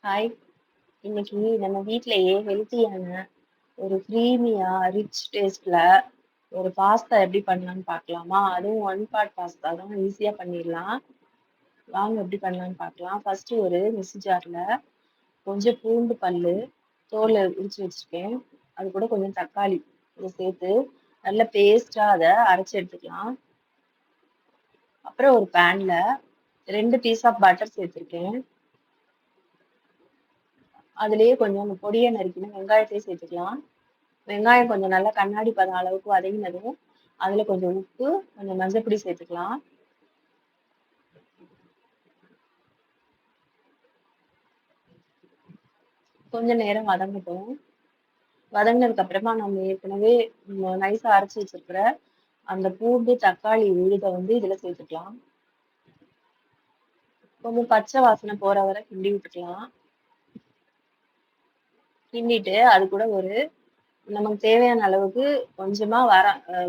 Hi. இன்னைக்கு நம்ம வீட்லயே ஹெல்த்தியான ஒரு க்ரீமியா, ரிச் டேஸ்ட்ல ஒரு பாஸ்தா எப்படி பண்ணலான்னு பார்க்கலாமா? அதுவும் ஒன் பாட் பாஸ்தா தான் ஈஸியா பண்ணிடலாம். வாங்க எப்படி பண்ணலான்னு பார்க்கலாம். ஃபர்ஸ்ட் ஒரு மிக்ஸி ஜார்ல கொஞ்சம் பூண்டு பல்லு, தோல உரிச்சு வச்சிருக்கேன். அது கூட கொஞ்சம் தக்காளி இதை சேர்த்து நல்ல பேஸ்டா அதை அரைச்சு எடுத்துக்கலாம். அப்புறம் ஒரு பேன்ல 2 பீஸ் ஆஃப் பட்டர் சேர்த்திருக்கேன். அதுலயே கொஞ்சம் பொடியா நறுக்கின வெங்காயத்தையும் சேர்த்துக்கலாம். வெங்காயம் கொஞ்சம் நல்லா கண்ணாடி பதம் அளவுக்கு வதங்கினதும் அதுல கொஞ்சம் உப்பு, கொஞ்சம் மஞ்சள் சேர்த்துக்கலாம். கொஞ்ச நேரம் வதங்கட்டும். வதங்கினதுக்கு அப்புறமா நம்ம ஏற்கனவே நைஸா அரைச்சு வச்சிருக்கிற அந்த பூண்டு, தக்காளி விழுதை இதுல சேர்த்துக்கலாம். கொஞ்சம் பச்சை வாசனை போற வரை கிண்டி விட்டுக்கலாம். கிண்டிட்டு அது கூட ஒரு நமக்கு தேவையான அளவுக்கு கொஞ்சமா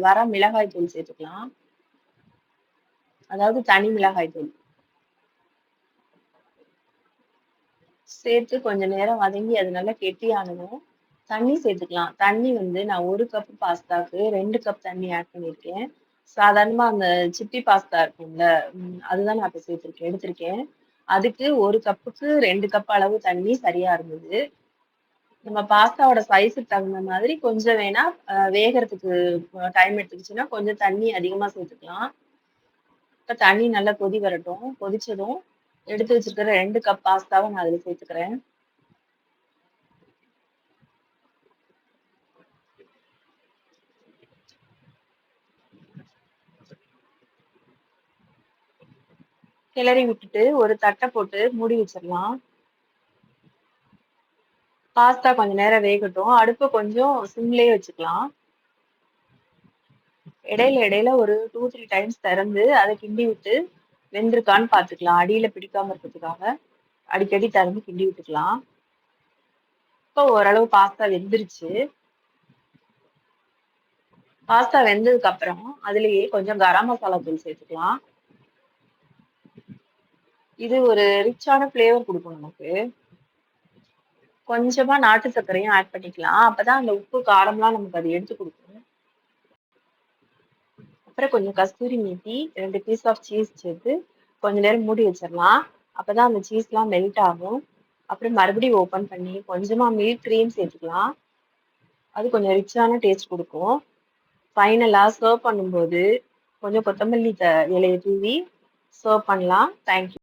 வர மிளகாய் தூள் சேர்த்துக்கலாம். அதாவது தனி மிளகாய் தூள் சேர்த்து கொஞ்ச நேரம் வதங்கி அது நல்லா கெட்டியானதும் தண்ணி சேர்த்துக்கலாம். தண்ணி நான் 1 கப் பாஸ்தாக்கு 2 கப் தண்ணி ஆட் பண்ணியிருக்கேன். சாதாரணமா அந்த சிப்பி பாஸ்தா இருக்கும்ல, அதுதான் நான் இப்ப எடுத்திருக்கேன். அதுக்கு 1 கப்புக்கு 2 கப் அளவு தண்ணி சரியா இருந்தது. நம்ம பாஸ்தாவோட சைஸுக்கு தகுந்த மாதிரி கொஞ்சம் வேணா வேகறதுக்கு டைம் எடுத்துக்கிச்சுன்னா கொஞ்சம் தண்ணி அதிகமா சேர்த்துக்கலாம். இப்ப தண்ணி நல்லா கொதி வரட்டும். கொதிச்சதும் எடுத்து வச்சிருக்கிற 2 கப் பாஸ்தாவை நான் அதுல சேர்த்துக்கிறேன். கிளறி விட்டுட்டு ஒரு தட்டை போட்டு மூடி வச்சிடலாம். பாஸ்தா கொஞ்ச நேரம் வேகட்டும். அடுப்பை கொஞ்சம் சிம்லயே வச்சுக்கலாம். இடையில ஒரு 2-3 டைம்ஸ் திறந்து அதை கிண்டி விட்டு வெந்திருக்கான்னு பார்த்துக்கலாம். அடியில பிடிக்காம இருக்கிறதுக்காக அடிக்கடி திறந்து கிண்டி விட்டுக்கலாம். இப்போ ஓரளவு பாஸ்தா வெந்துருச்சு. பாஸ்தா வெந்ததுக்கு அப்புறம் அதுலயே கொஞ்சம் கரம் மசாலா தூள் சேர்த்துக்கலாம். இது ஒரு ரிச்சான ஃபிளேவர் கொடுக்கும் நமக்கு. கொஞ்சமா நாட்டு சர்க்கரையும் ஆட் பண்ணிக்கலாம். அப்பதான் அந்த உப்பு காரம்லாம் நமக்கு அது எடுத்து கொடுக்கும். அப்புறம் கொஞ்சம் கஸ்தூரி மேத்தி, 2 பீஸ் ஆஃப் சீஸ் சேர்த்து கொஞ்ச நேரம் மூடி வச்சிடலாம். அப்பதான் அந்த சீஸ்லாம் மெல்ட் ஆகும். அப்புறம் மறுபடியும் ஓபன் பண்ணி கொஞ்சமா மில்க் கிரீம் சேர்த்துக்கலாம். அது கொஞ்சம் ரிச்சான டேஸ்ட் கொடுக்கும். ஃபைனலா சர்வ் பண்ணும்போது கொஞ்சம் கொத்தமல்லி இலையை தூவி சர்வ் பண்ணலாம். தேங்க்யூ.